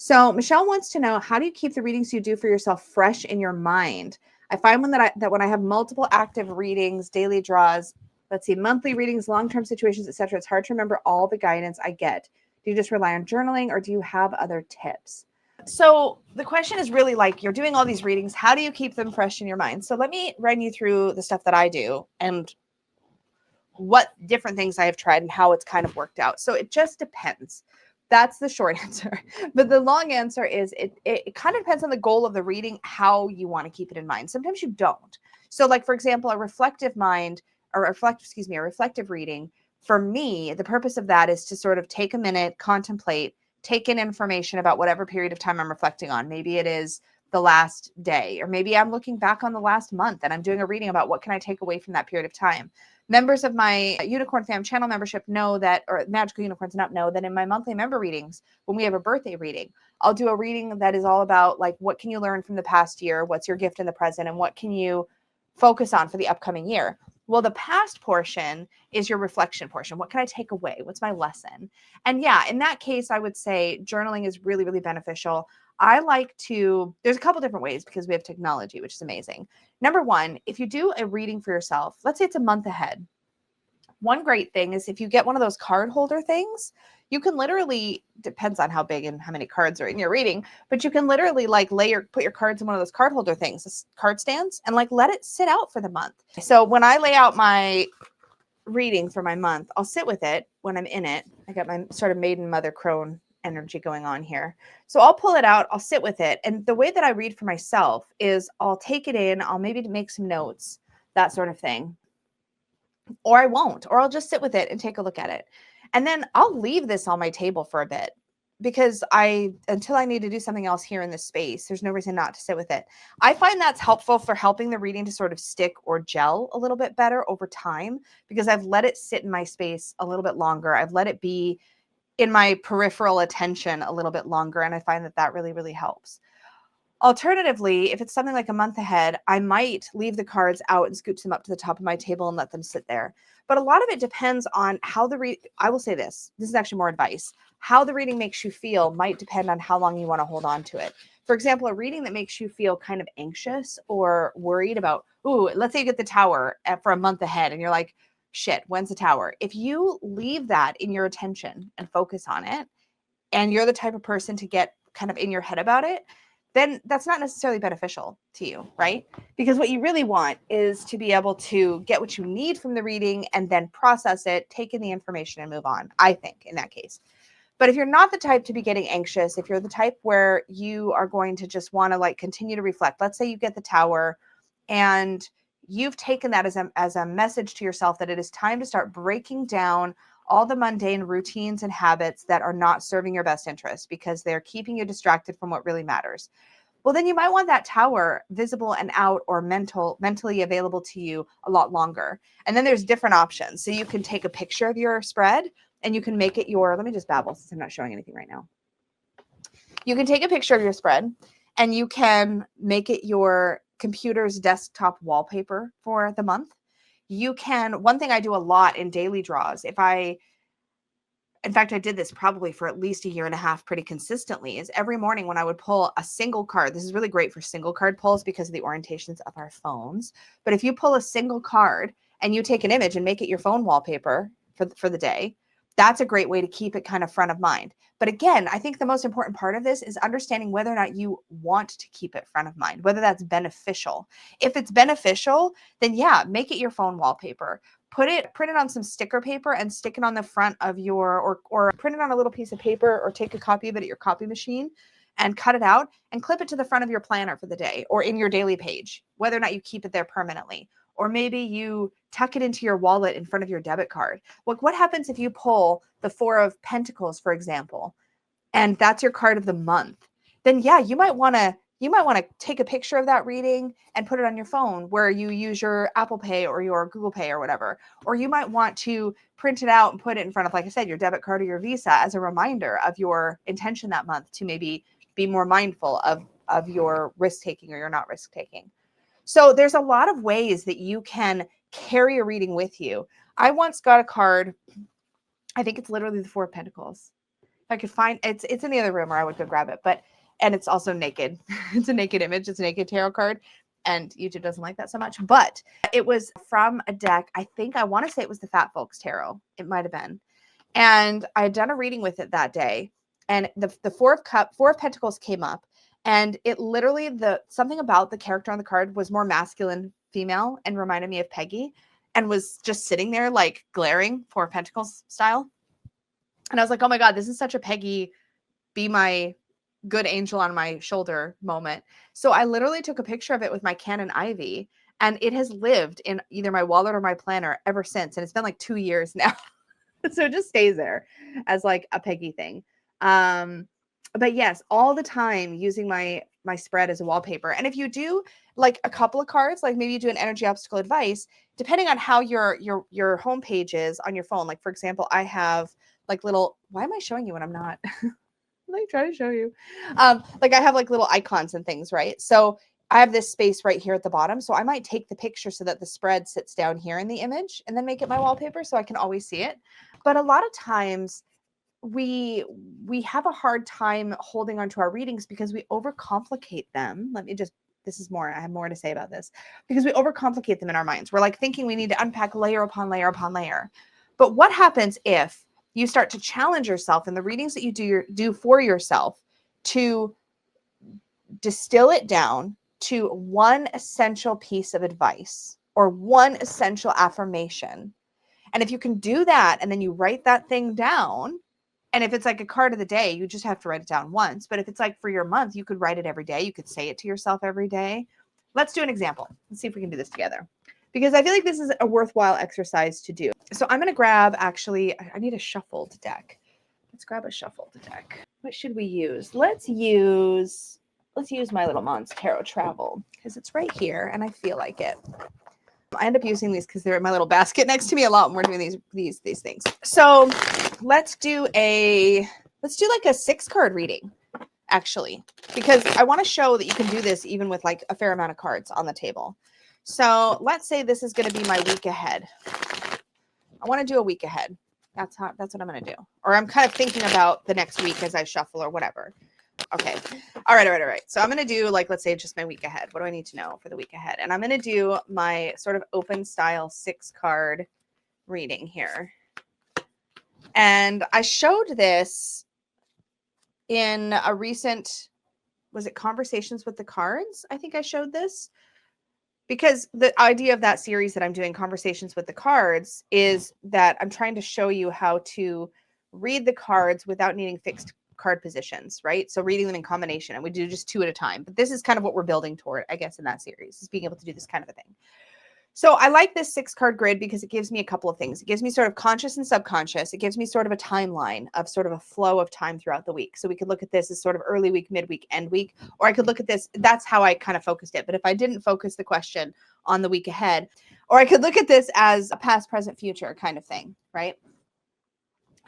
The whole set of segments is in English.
So Michelle wants to know, how do you keep the readings you do for yourself fresh in your mind? I find that when I have multiple active readings, daily draws, let's see, monthly readings, long-term situations, etc., it's hard to remember all the guidance I get. Do you just rely on journaling, or do you have other tips? So the question is really like, you're doing all these readings, how do you keep them fresh in your mind? So let me run you through the stuff that I do and what different things I have tried and how it's kind of worked out. So it just depends. That's the short answer. But the long answer is it kind of depends on the goal of the reading, how you want to keep it in mind. Sometimes you don't. So like, for example, a reflective reading, for me, the purpose of that is to sort of take a minute, contemplate, take in information about whatever period of time I'm reflecting on. Maybe it is the last day, or maybe I'm looking back on the last month and I'm doing a reading about what can I take away from that period of time. Members of my Unicorn Fam channel membership know that, or Magical Unicorns not know that in my monthly member readings, when we have a birthday reading, I'll do a reading that is all about like, what can you learn from the past year? What's your gift in the present? And what can you focus on for the upcoming year? Well, the past portion is your reflection portion. What can I take away? What's my lesson? And yeah, in that case, I would say journaling is really, really beneficial. I like to, there's a couple different ways because we have technology, which is amazing. Number one, if you do a reading for yourself, let's say it's a month ahead. One great thing is if you get one of those card holder things, you can literally, depends on how big and how many cards are in your reading, but you can literally like put your cards in one of those card holder things, card stands, and like let it sit out for the month. So when I lay out my reading for my month, I'll sit with it when I'm in it. I got my sort of maiden mother crone energy going on here. So I'll pull it out, I'll sit with it. And the way that I read for myself is I'll take it in, I'll maybe make some notes, that sort of thing. Or I won't, or I'll just sit with it and take a look at it. And then I'll leave this on my table for a bit because until I need to do something else here in this space, there's no reason not to sit with it. I find that's helpful for helping the reading to sort of stick or gel a little bit better over time because I've let it sit in my space a little bit longer. I've let it be in my peripheral attention a little bit longer. And I find that that really, really helps. Alternatively, if it's something like a month ahead, I might leave the cards out and scooch them up to the top of my table and let them sit there. But a lot of it depends on how I will say this is actually more advice. How the reading makes you feel might depend on how long you want to hold on to it. For example, a reading that makes you feel kind of anxious or worried about, let's say you get the Tower for a month ahead and you're like, shit, when's the Tower? If you leave that in your attention and focus on it, and you're the type of person to get kind of in your head about it, then that's not necessarily beneficial to you, right? Because what you really want is to be able to get what you need from the reading and then process it, take in the information and move on, I think, in that case. But if you're not the type to be getting anxious, if you're the type where you are going to just want to like continue to reflect, let's say you get the Tower and you've taken that as a message to yourself that it is time to start breaking down all the mundane routines and habits that are not serving your best interest because they're keeping you distracted from what really matters. Well, then you might want that Tower visible and out or mentally available to you a lot longer. And then there's different options. So you can take a picture of your spread and you can make it let me just babble since I'm not showing anything right now. You can take a picture of your spread and you can make it your computer's desktop wallpaper for the month. One thing I do a lot in daily draws, in fact, I did this probably for at least a year and a half pretty consistently, is every morning when I would pull a single card. This is really great for single card pulls because of the orientations of our phones. But if you pull a single card and you take an image and make it your phone wallpaper for the day, that's a great way to keep it kind of front of mind. But again, I think the most important part of this is understanding whether or not you want to keep it front of mind, whether that's beneficial. If it's beneficial, then yeah, make it your phone wallpaper. Print it on some sticker paper and stick it on the front of your, or print it on a little piece of paper or take a copy of it at your copy machine and cut it out and clip it to the front of your planner for the day or in your daily page, whether or not you keep it there permanently. Or maybe you tuck it into your wallet in front of your debit card. Like, what happens if you pull the Four of Pentacles, for example, and that's your card of the month? Then yeah, you might want to take a picture of that reading and put it on your phone where you use your Apple Pay or your Google Pay or whatever. Or you might want to print it out and put it in front of, like I said, your debit card or your Visa as a reminder of your intention that month to maybe be more mindful of your risk-taking or your not risk-taking. So there's a lot of ways that you can carry a reading with you. I once got a card, I think it's literally the Four of Pentacles. I could find it's in the other room, or I would go grab it. But and it's also naked. It's a naked image. It's a naked tarot card, and YouTube doesn't like that so much. But it was from a deck. I want to say it was the Fat Folks Tarot. It might have been. And I had done a reading with it that day, and the Four of Pentacles came up, and it literally something about the character on the card was more masculine, female, and reminded me of Peggy, and was just sitting there like glaring, Four of Pentacles style. And I was like, oh my God, this is such a Peggy, be my good angel on my shoulder moment. So I literally took a picture of it with my Canon Ivy, and it has lived in either my wallet or my planner ever since. And it's been like 2 years now. So it just stays there as like a Peggy thing. But yes, all the time using my spread as a wallpaper. And if you do like a couple of cards, like maybe you do an energy obstacle advice, depending on how your home page is on your phone. Like for example, I have like little, why am I showing you when I'm not? I'm like trying to show you. Like I have like little icons and things, right? So I have this space right here at the bottom. So I might take the picture so that the spread sits down here in the image and then make it my wallpaper so I can always see it. But a lot of times we have a hard time holding on to our readings because we overcomplicate them. I have more to say about this, because we overcomplicate them in our minds. We're like thinking we need to unpack layer upon layer upon layer. But what happens if you start to challenge yourself in the readings that you do for yourself to distill it down to one essential piece of advice or one essential affirmation? And if you can do that and then you write that thing down, and if it's like a card of the day, you just have to write it down once. But if it's like for your month, you could write it every day. You could say it to yourself every day. Let's do an example. Let's see if we can do this together, because I feel like this is a worthwhile exercise to do. So I'm going to grab, actually, I need a shuffled deck. Let's grab a shuffled deck. What should we use? Let's use My Little Mon's Tarot Travel, because it's right here and I feel like it. I end up using these because they're in my little basket next to me a lot when we're doing these things. So let's do like a 6-card reading, actually, because I want to show that you can do this even with like a fair amount of cards on the table. So let's say this is going to be my week ahead. I want to do a week ahead. That's what I'm going to do. Or I'm kind of thinking about the next week as I shuffle or whatever. Okay. All right. So I'm going to do, like, let's say just my week ahead. What do I need to know for the week ahead? And I'm going to do my sort of open style 6-card reading here. And I showed this in a recent, was it Conversations with the Cards? I think I showed this, because the idea of that series that I'm doing, Conversations with the Cards, is that I'm trying to show you how to read the cards without needing fixed card positions, right? So reading them in combination, and we do just 2 at a time. But this is kind of what we're building toward, I guess, in that series, is being able to do this kind of a thing. So I like this 6-card grid because it gives me a couple of things. It gives me sort of conscious and subconscious. It gives me sort of a timeline of sort of a flow of time throughout the week. So we could look at this as sort of early week, midweek, end week, or I could look at this. That's how I kind of focused it. But if I didn't focus the question on the week ahead, or I could look at this as a past, present, future kind of thing, right?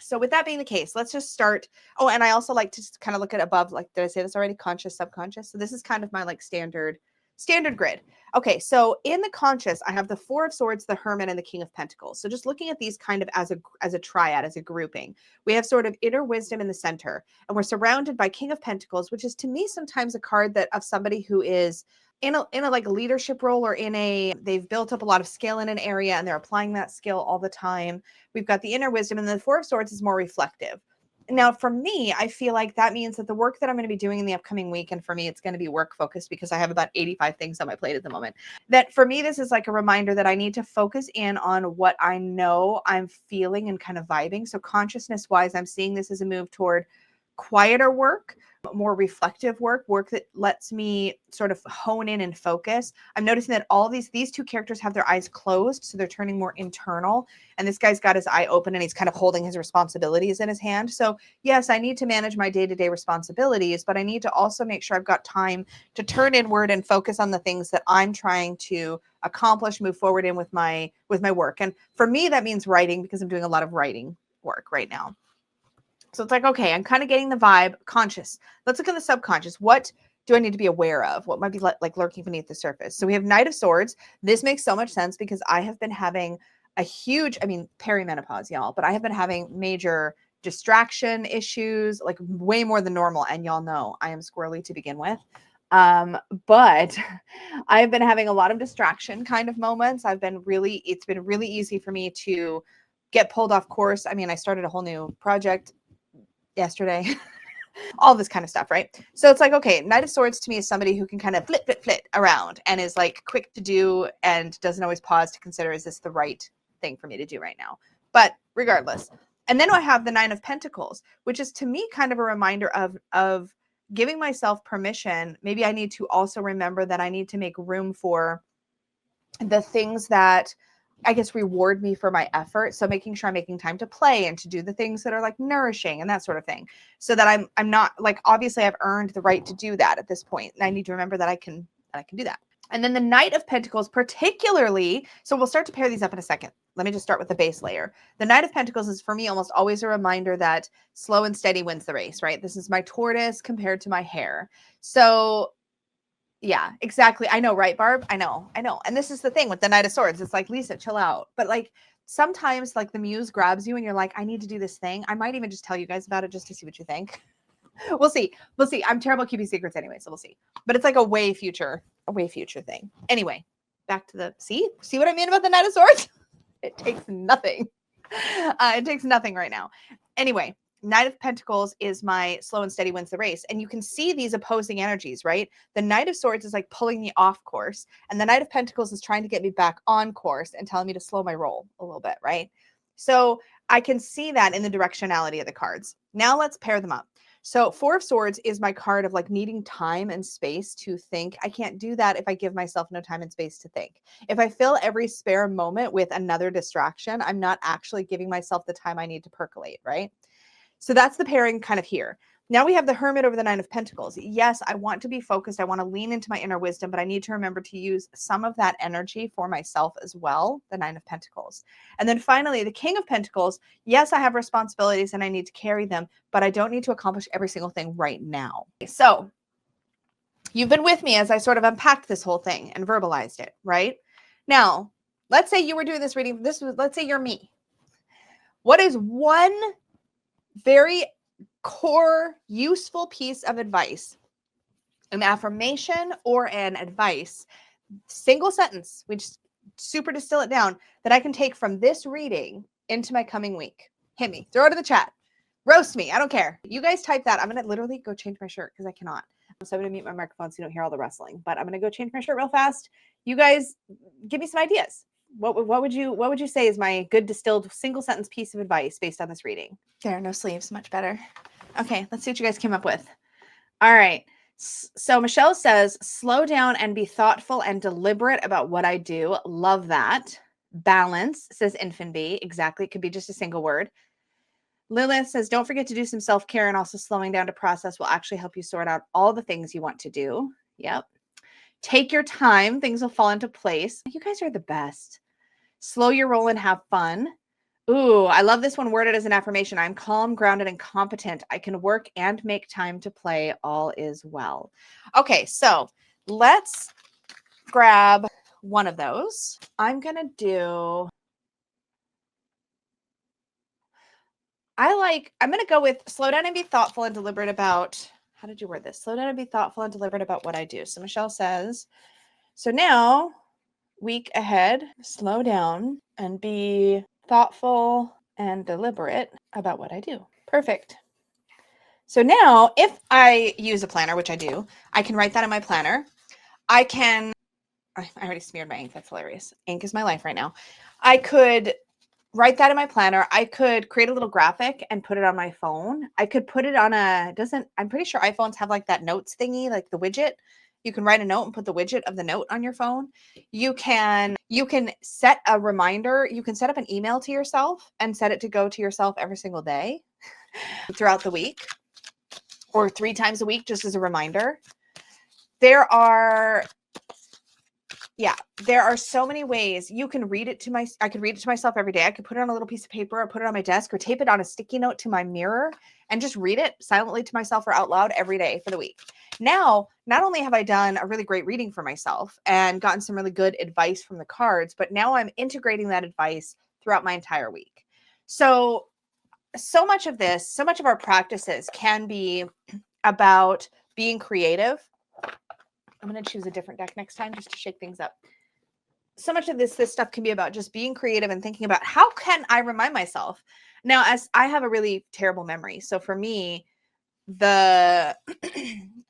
So with that being the case, let's just start. Oh, and I also like to kind of look at above, like, did I say this already? Conscious, subconscious. So this is kind of my like standard grid. Okay, so in the conscious, I have the 4 of Swords, the Hermit, and the King of Pentacles. So just looking at these kind of as a triad, as a grouping, we have sort of inner wisdom in the center, and we're surrounded by King of Pentacles, which is to me sometimes a card that of somebody who is in a like leadership role, or they've built up a lot of skill in an area and they're applying that skill all the time. We've got the inner wisdom, and the 4 of Swords is more reflective. Now, for me, I feel like that means that the work that I'm going to be doing in the upcoming week, and for me, it's going to be work focused because I have about 85 things on my plate at the moment, that for me, this is like a reminder that I need to focus in on what I know I'm feeling and kind of vibing. So consciousness wise, I'm seeing this as a move toward quieter work, more reflective work that lets me sort of hone in and focus. I'm noticing that all these 2 characters have their eyes closed, so they're turning more internal. And this guy's got his eye open and he's kind of holding his responsibilities in his hand. So yes, I need to manage my day-to-day responsibilities, but I need to also make sure I've got time to turn inward and focus on the things that I'm trying to accomplish, move forward in with my work. And for me, that means writing, because I'm doing a lot of writing work right now. So it's like, okay, I'm kind of getting the vibe. Conscious. Let's look at the subconscious. What do I need to be aware of? What might be like lurking beneath the surface? So we have Knight of Swords. This makes so much sense because I have been having a huge, perimenopause, y'all, but I have been having major distraction issues, like way more than normal. And y'all know I am squirrely to begin with. But I've been having a lot of distraction kind of moments. It's been really easy for me to get pulled off course. I mean, I started a whole new project yesterday, all this kind of stuff, right? So it's like, okay, Knight of Swords to me is somebody who can kind of flit around and is like quick to do and doesn't always pause to consider, is this the right thing for me to do right now? But regardless. And then I have the Nine of Pentacles, which is to me kind of a reminder of giving myself permission. Maybe I need to also remember that I need to make room for the things that I guess reward me for my effort. So making sure I'm making time to play and to do the things that are like nourishing and that sort of thing. So that I'm not like, obviously I've earned the right to do that at this point. And I need to remember that I can do that. And then the Knight of Pentacles particularly, so we'll start to pair these up in a second. Let me just start with the base layer. The Knight of Pentacles is for me almost always a reminder that slow and steady wins the race, right? This is my tortoise compared to my hare. So yeah, exactly. I know, right, Barb? I know. And this is the thing with the Knight of Swords. It's like, Lisa, chill out. But like sometimes like the muse grabs you and you're like, I need to do this thing. I might even just tell you guys about it just to see what you think. We'll see. I'm terrible at keeping secrets anyway, so we'll see. But it's like a way future thing. Anyway, back to the see what I mean about the Knight of Swords? It takes nothing. It takes nothing right now. Anyway, Knight of Pentacles is my slow and steady wins the race. And you can see these opposing energies, right? The Knight of Swords is like pulling me off course. And the Knight of Pentacles is trying to get me back on course and telling me to slow my roll a little bit, right? So I can see that in the directionality of the cards. Now let's pair them up. So Four of Swords is my card of like needing time and space to think. I can't do that if I give myself no time and space to think. If I fill every spare moment with another distraction, I'm not actually giving myself the time I need to percolate, right? So that's the pairing kind of here. Now we have the Hermit over the Nine of Pentacles. Yes, I want to be focused. I want to lean into my inner wisdom, but I need to remember to use some of that energy for myself as well, the Nine of Pentacles. And then finally, the King of Pentacles. Yes, I have responsibilities and I need to carry them, but I don't need to accomplish every single thing right now. So you've been with me as I sort of unpacked this whole thing and verbalized it, right? Now, let's say you were doing this reading. Let's say you're me. What is one very core, useful piece of advice, an affirmation or an advice, single sentence, we just super distill it down, that I can take from this reading into my coming week? Hit me, throw it in the chat, roast me, I don't care. You guys type that. I'm going to literally go change my shirt because I cannot. So I'm going to mute my microphone so you don't hear all the rustling, but I'm going to go change my shirt real fast. You guys give me some ideas. What would you say is my good distilled single sentence piece of advice based on this reading? There, no sleeves, much better. Okay, let's see what you guys came up with. All right. So Michelle says, slow down and be thoughtful and deliberate about what I do. Love that. Balance, says Infant B. Exactly. It could be just a single word. Lilith says, don't forget to do some self-care, and also slowing down to process will actually help you sort out all the things you want to do. Yep. Take your time. Things will fall into place. You guys are the best. Slow your roll and have fun. Ooh, I love this one worded as an affirmation. I'm calm, grounded, and competent. I can work and make time to play. All is well. Okay, so let's grab one of those. I'm going to go with slow down and be thoughtful and deliberate about, how did you word this? Slow down and be thoughtful and deliberate about what I do. So Michelle says, so now week ahead, slow down and be thoughtful and deliberate about what I do. Perfect. So now if I use a planner, which I do, I can write that in my planner. I already smeared my ink. That's hilarious. Ink is my life right now. I could write that in my planner. I could create a little graphic and put it on my phone. I could put it on I'm pretty sure iPhones have like that notes thingy, like the widget. You can write a note and put the widget of the note on your phone. You can set a reminder. You can set up an email to yourself and set it to go to yourself every single day throughout the week, or 3 times a week, just as a reminder. There are so many ways you can read it to I could read it to myself every day. I could put it on a little piece of paper or put it on my desk or tape it on a sticky note to my mirror and just read it silently to myself or out loud every day for the week. Now, not only have I done a really great reading for myself and gotten some really good advice from the cards, but now I'm integrating that advice throughout my entire week. So so much of this, so much of our practices can be about being creative. I'm going to choose a different deck next time just to shake things up. So much of this stuff can be about just being creative and thinking about how can I remind myself. Now, as I have a really terrible memory, so for me, the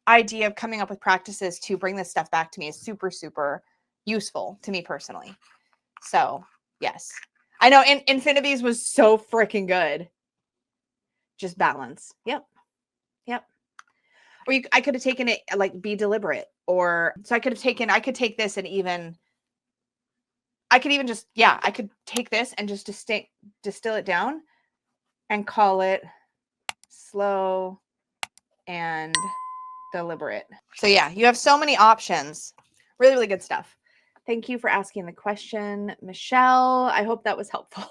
idea of coming up with practices to bring this stuff back to me is super, super useful to me personally. So yes, I know. And Infinities was so freaking good. Just balance. Yep. Yep. Or I could have taken it like be deliberate, or so I could take this and even, I could even just, I could take this and just distill it down and call it slow and deliberate. So yeah, you have so many options. Really, really good stuff. Thank you for asking the question, Michelle. I hope that was helpful.